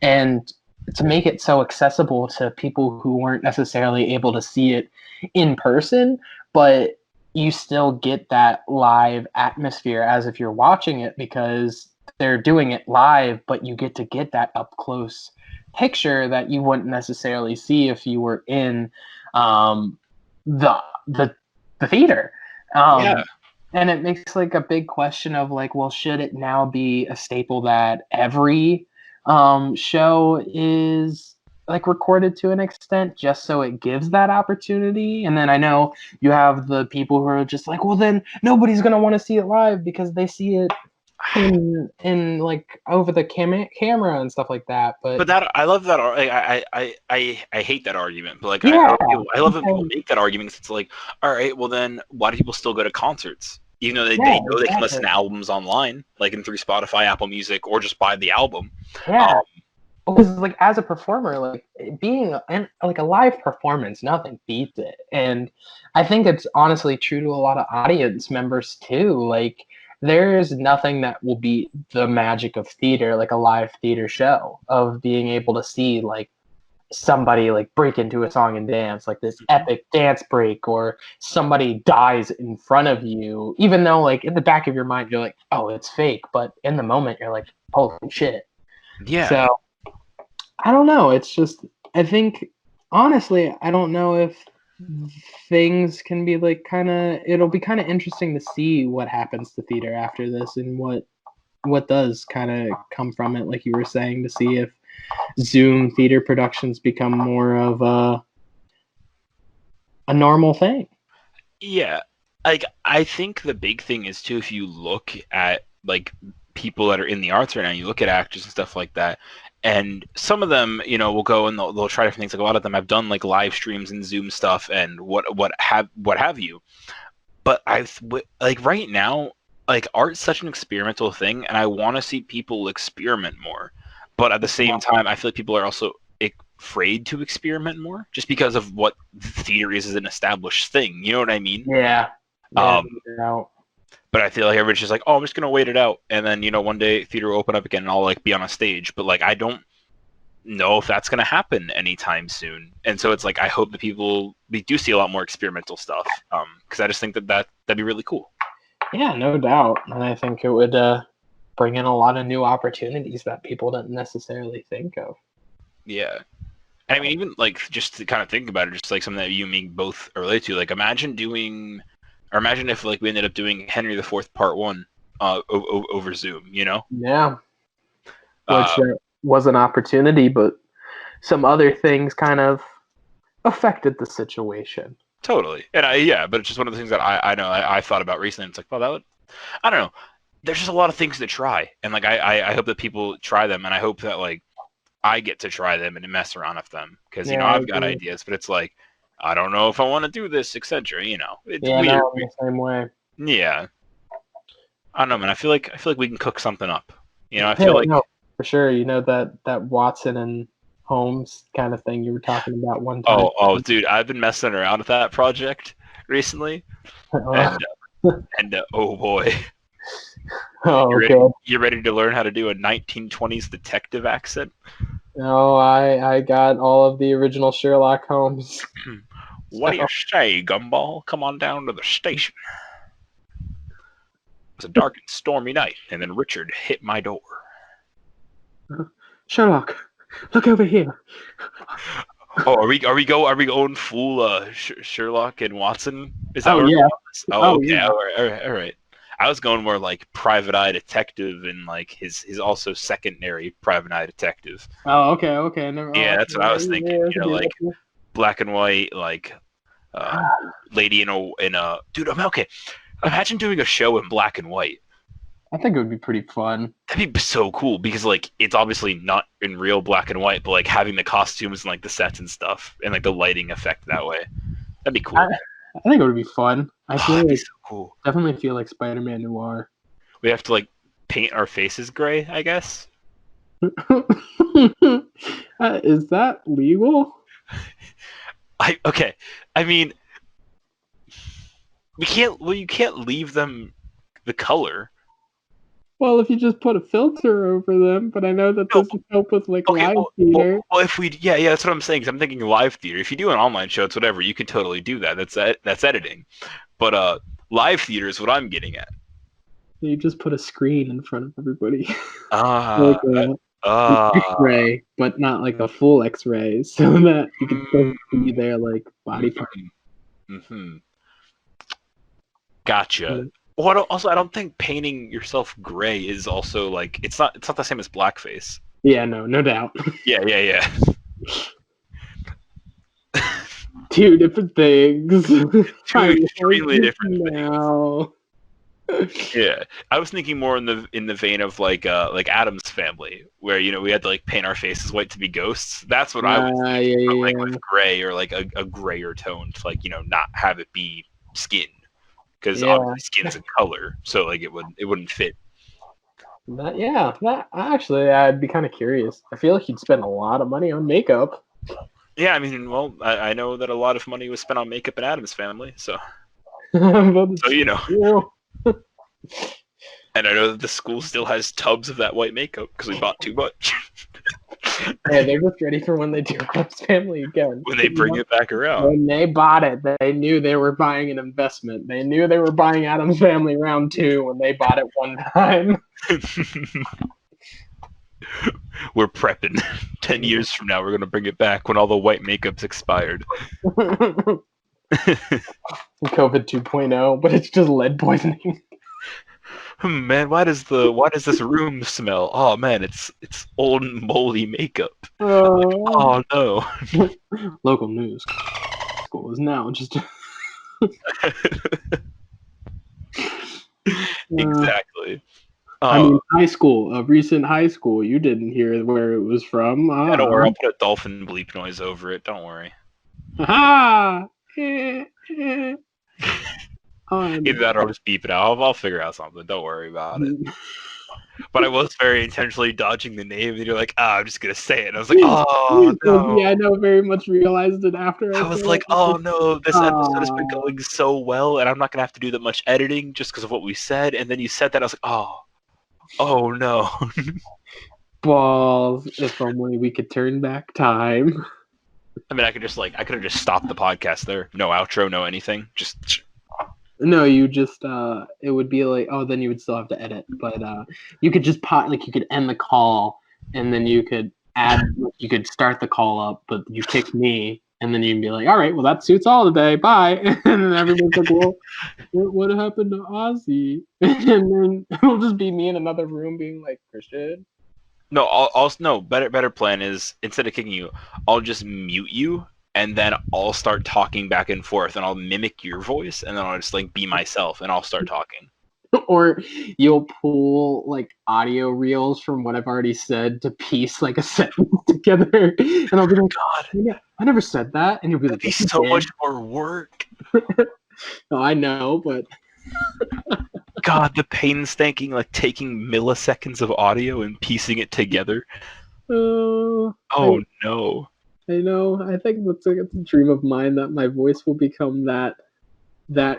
and to make it so accessible to people who weren't necessarily able to see it in person, but you still get that live atmosphere as if you're watching it because they're doing it live, but you get to get that up close picture that you wouldn't necessarily see if you were in um, the the the theater. Yeah. And it makes like a big question of like, well, should it now be a staple that every show is like recorded to an extent just so it gives that opportunity? And then I know you have the people who are just like, well, then nobody's gonna want to see it live because they see it in like over the camera and stuff like that. But That I love that. I hate that argument, but like yeah, I love when people make that argument. 'Cause it's like, all right, well then, why do people still go to concerts? Even though yeah, they know they can listen exactly. to albums online, like in through Spotify, Apple Music, or just buy the album. Yeah, Um, because like as a performer, like being in like a live performance, nothing beats it. And I think it's honestly true to a lot of audience members too. Like there is nothing that will beat the magic of theater, like a live theater show, of being able to see like somebody like break into a song and dance, like this epic dance break, or somebody dies in front of you, even though like in the back of your mind you're like, oh, it's fake, but in the moment you're like, holy shit. yeah, So I don't know. It's just, I think, honestly, I don't know if things can be like it'll be kind of interesting to see what happens to theater after this and what does kind of come from it, like you were saying, to see if Zoom theater productions become more of a normal thing. yeah. Like I think the big thing is too, if you look at like people that are in the arts right now, you look at actors and stuff like that, and some of them, will go and they'll try different things. Like a lot of them have done like live streams and Zoom stuff and what have you. But like right now, like art's such an experimental thing, and I want to see people experiment more. But at the same time, I feel like people are also afraid to experiment more, just because of what theater is as an established thing. You know what I mean? Yeah. Yeah. Um, but I feel like everybody's just like, oh, I'm just gonna wait it out, and then one day theater will open up again, and I'll like be on a stage. But like I don't know if that's gonna happen anytime soon, and so it's like I hope that we do see a lot more experimental stuff, because I just think that'd be really cool. Yeah, no doubt. And I think it would bring in a lot of new opportunities that people didn't necessarily think of. Yeah. And I mean, even like just to kind of think about it, just like something that you and me both are related to. Like, imagine if like we ended up doing Henry IV Part 1 over Zoom. Yeah. Uh, Which was an opportunity, but some other things kind of affected the situation. Totally. And but it's just one of the things that I know I thought about recently. It's like, well, that would, I don't know. There's just a lot of things to try, and like I hope that people try them, and I hope that like I get to try them and mess around with them, because I've got ideas, but it's like I don't know if I want to do this, etc. It's weird. No, in the same way. Yeah. I don't know, man. I feel like we can cook something up. I feel like no, for sure. That Watson and Holmes kind of thing you were talking about one time. Dude, I've been messing around with that project recently, and oh boy. You ready to learn how to do a 1920s detective accent? No, I got all of the original Sherlock Holmes. What do you say, Gumball? Come on down to the station. It was a dark and stormy night, and then Richard hit my door. Sherlock, look over here. Oh, are we going full Sherlock and Watson? Is that yeah. Okay. Yeah. All right. I was going more like private eye detective, and like his also secondary private eye detective. Oh, okay. Yeah, that's what I was thinking. Like black and white, like lady in a dude. I'm okay. Imagine doing a show in black and white. I think it would be pretty fun. That'd be so cool, because like it's obviously not in real black and white, but like having the costumes and like the sets and stuff, and like the lighting effect that way. That'd be cool. I think it would be fun. That'd be so cool. Definitely feel like Spider-Man Noir. We have to like paint our faces gray, I guess. Is that legal? Okay. I mean, we can't. Well, you can't leave them the color. Well, if you just put a filter over them, but I know that doesn't help with like live theater. Well, if we, that's what I'm saying. 'Cause I'm thinking live theater. If you do an online show, it's whatever. You can totally do that. That's editing. But live theater is what I'm getting at. You just put a screen in front of everybody. Ah, Like an X-ray, but not like a full X-ray, so that you can still see their like body part. Mm-hmm. Gotcha. Well, also, I don't think painting yourself gray is also like it's not the same as blackface. Yeah, no doubt. Yeah. Two different things. Two extremely different things. Yeah, I was thinking more in the vein of like Adam's Family, where we had to like paint our faces white to be ghosts. That's what I was thinking, but, like with gray or like a grayer tone to like not have it be skin, because obviously skin's a color, so like it wouldn't fit. That actually I'd be kind of curious. I feel like you'd spend a lot of money on makeup. Yeah, I mean, well, I know that a lot of money was spent on makeup in Adam's Family, so And I know that the school still has tubs of that white makeup because we bought too much. Hey, they're just ready for when they do Adam's Family again. When they bring it back around. When they bought it, they knew they were buying an investment. They knew they were buying Adam's Family round 2 when they bought it one time. We're prepping. 10 years from now, we're going to bring it back when all the white makeup's expired. COVID 2.0, but it's just lead poisoning. Man, why does this room smell? Oh man, it's old moldy makeup. Oh no. Local news. School is now just Exactly. I mean, high school, a recent high school. You didn't hear where it was from. Yeah, don't worry, I'll put a dolphin bleep noise over it. Don't worry. Ha! Either that or I'll just beep it out. I'll figure out something. Don't worry about it. But I was very intentionally dodging the name, and you're like, I'm just gonna say it. And I was like, oh no. Yeah, I know. Very much realized it after. I was like, oh no, this episode has been going so well, and I'm not gonna have to do that much editing just because of what we said. And then you said that, I was like, oh no. Balls! If only we could turn back time. I mean, I could have just stopped the podcast there. No outro, no anything. Just. No, you just it would be like, then you would still have to edit, but you could just you could end the call, and then you could start the call up, but you pick me, and then you'd be like, all right, well that suits all today, bye. And then everyone's like, well, what happened to Ozzy? And then it'll just be me in another room being like, Christian. No, better plan is, instead of kicking you, I'll just mute you. And then I'll start talking back and forth, and I'll mimic your voice, and then I'll just like be myself, and I'll start talking. Or you'll pull like audio reels from what I've already said to piece like a sentence together, and I'll be like, God, yeah, I never said that, and you'll be like, that'd be so much more work. Oh, I know, but God, the painstaking like taking milliseconds of audio and piecing it together. No. I know. I think it's a dream of mine that my voice will become that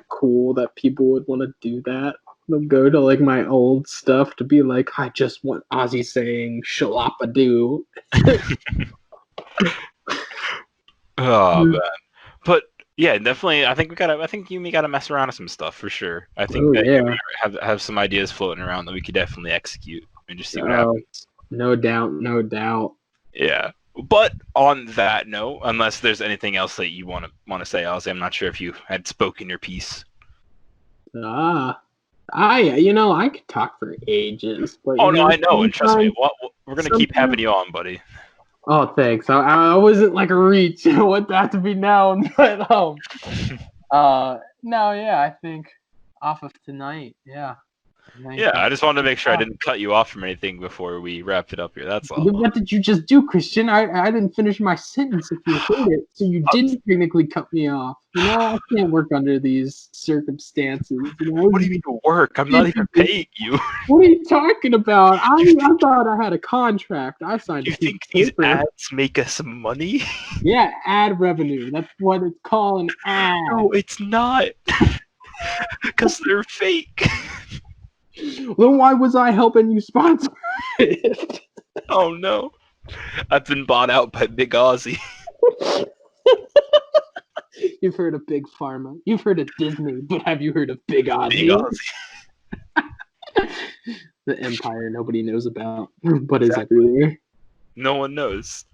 cool that people would want to do that. They'll go to like my old stuff to be like, I just want Ozzy saying "shalapa-doo." Oh man, but yeah, definitely. I think you and me gotta mess around with some stuff for sure. I think you have some ideas floating around that we could definitely execute and just see what happens. No doubt. Yeah. But on that note, unless there's anything else that you want to say, Ozzy, I'm not sure if you had spoken your piece. I could talk for ages. But I know, and trust me, we're gonna keep having you on, buddy. Oh, thanks. I wasn't like a reach. I want that to be known, but no, yeah, I think off of tonight, yeah. Yeah, I just wanted to make sure I didn't cut you off from anything before we wrapped it up here. That's all. What did you just do, Christian? I didn't finish my sentence if you heard it, so you didn't technically cut me off. I can't work under these circumstances. What do you mean work? I'm not even paying you. What are you talking about? I thought I had a contract. I signed. You think these ads make us money? Yeah, ad revenue. That's what it's called, an ad. No, it's not. Because they're fake. Then why was I helping you sponsor it? Oh no. I've been bought out by Big Ozzy. You've heard of Big Pharma. You've heard of Disney, but have you heard of Big Big Ozzy? Ozzy. The empire nobody knows about, but is Exactly. everywhere. No one knows.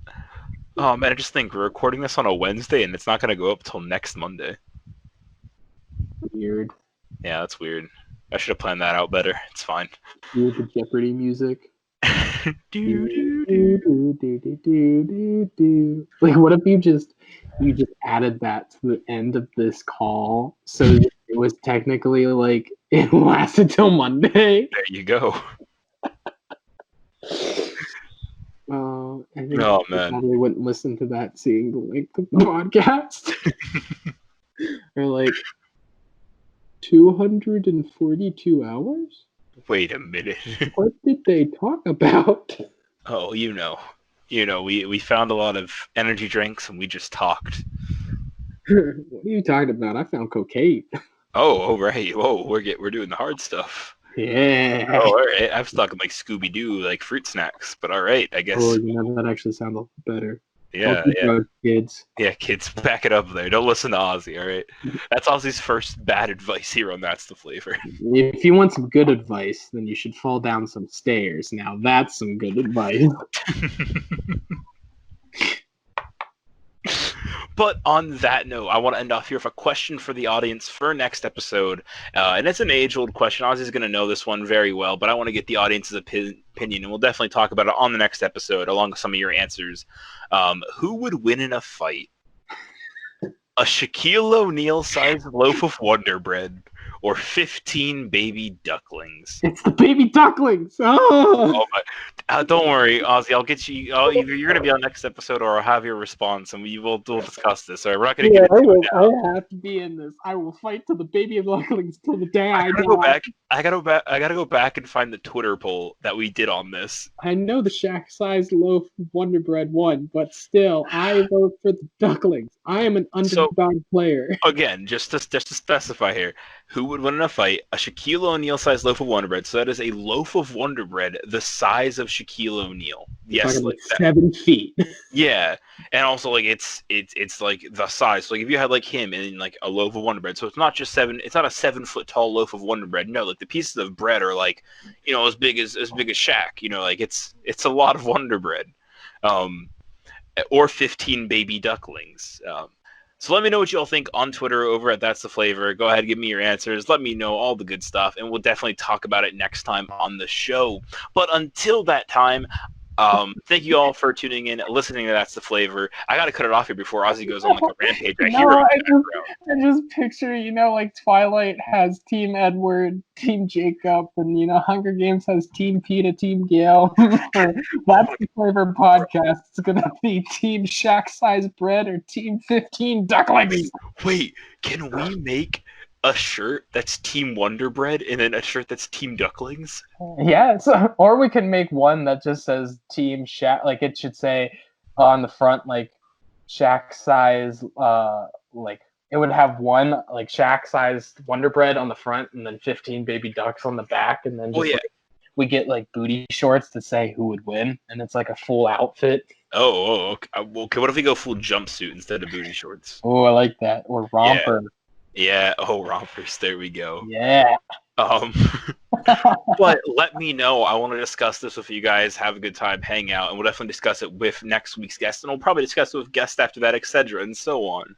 Oh man, I just think we're recording this on a Wednesday and it's not going to go up till next Monday. Weird. Yeah, that's weird. I should have planned that out better. It's fine. With the Jeopardy music. do, do, do. Like, what if you just added that to the end of this call, so that it was technically like it lasted till Monday? There you go. I think Oh I man. probably wouldn't listen to that, seeing the length of the podcast. Or like 242 hours. Wait a minute. What did they talk about? Oh, we found a lot of energy drinks and we just talked. What are you talking about? I found cocaine. Oh, right. Whoa, we're doing the hard stuff. Yeah. Oh, all right. I'm stuck in like Scooby Doo, like fruit snacks. But all right, I guess. Oh, that actually sounds a lot better. Yeah, Don't do drugs, kids. Yeah, kids, back it up there. Don't listen to Ozzy, all right? That's Ozzy's first bad advice here on That's the Flavor. If you want some good advice, then you should fall down some stairs. Now that's some good advice. But on that note, I want to end off here with a question for the audience for next episode. And it's an age-old question. Ozzy's going to know this one very well, but I want to get the audience's opinion, and we'll definitely talk about it on the next episode, along with some of your answers. Who would win in a fight? A Shaquille O'Neal-sized loaf of Wonder Bread or 15 baby ducklings? It's the baby ducklings. Oh my. Don't worry, Ozzy. I'll get you. Either you're going to be on next episode, or I'll have your response, and we'll discuss this. All right, we're not going to get into it now. I have to be in this. I will fight to the baby ducklings till the day I die. I gotta go back and find the Twitter poll that we did on this. I know the Shaq-sized loaf of Wonder Bread won, but still, I vote for the ducklings. I am an underdog player. Again, just to specify here, who would win in a fight? A Shaquille O'Neal-sized loaf of Wonder Bread. So that is a loaf of Wonder Bread the size of Shaquille O'Neal. Yes, like 7 feet. Yeah, and also like it's like the size. So, like if you had like him and like a loaf of Wonder Bread, so it's not just It's not a 7-foot tall loaf of Wonder Bread. No, like the pieces of bread are like, as big as Shaq. Like it's a lot of Wonder Bread, or 15 baby ducklings. So let me know what you all think on Twitter over at That's the Flavor. Go ahead, give me your answers. Let me know all the good stuff, and we'll definitely talk about it next time on the show. But until that time, thank you all for tuning in, listening to That's the Flavor. I got to cut it off here before Ozzy goes on like a rampage. I just picture, like Twilight has Team Edward, Team Jacob, and, Hunger Games has Team Peeta, Team Gale. That's the Flavor podcast. It's going to be Team Shack-sized bread or Team 15 ducklings. Wait, can we make a shirt that's Team Wonder Bread and then a shirt that's Team Ducklings? Yes, or we can make one that just says Team Shaq. Like it should say on the front, like Shaq size. Like it would have one like Shaq sized Wonder Bread on the front, and then 15 baby ducks on the back, and then just, we get like booty shorts to say who would win, and it's like a full outfit. Okay. Okay. What if we go full jumpsuit instead of booty shorts? Oh, I like that. Or romper. Yeah. Oh, rompers. There we go. Yeah. But let me know. I want to discuss this with you guys. Have a good time, hang out, and we'll definitely discuss it with next week's guest, and we'll probably discuss it with guests after that, etc., and so on.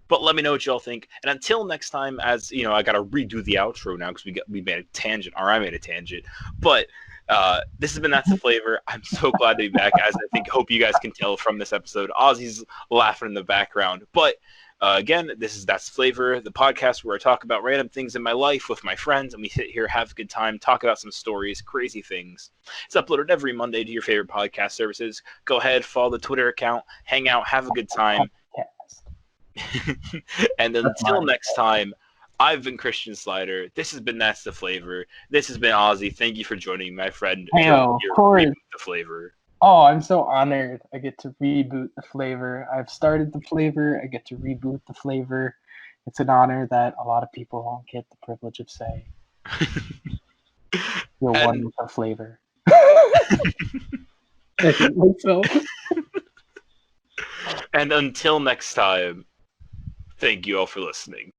But let me know what y'all think. And until next time, as I got to redo the outro now because we made a tangent, or I made a tangent. But this has been That's the Flavor. I'm so glad to be back, as I hope you guys can tell from this episode. Ozzy's laughing in the background, but. Again, this is That's the Flavor, the podcast where I talk about random things in my life with my friends, and we sit here, have a good time, talk about some stories, crazy things. It's uploaded every Monday to your favorite podcast services. Go ahead, follow the Twitter account, hang out, have a good time. And until next time, I've been Christian Slider. This has been That's the Flavor. This has been Ozzy. Thank you for joining me, my friend. Corey. The Flavor. Oh, I'm so honored. I get to reboot the Flavor. I've started the Flavor. I get to reboot the Flavor. It's an honor that a lot of people won't get the privilege of saying. You're one with a Flavor. I hate myself. And until next time, thank you all for listening.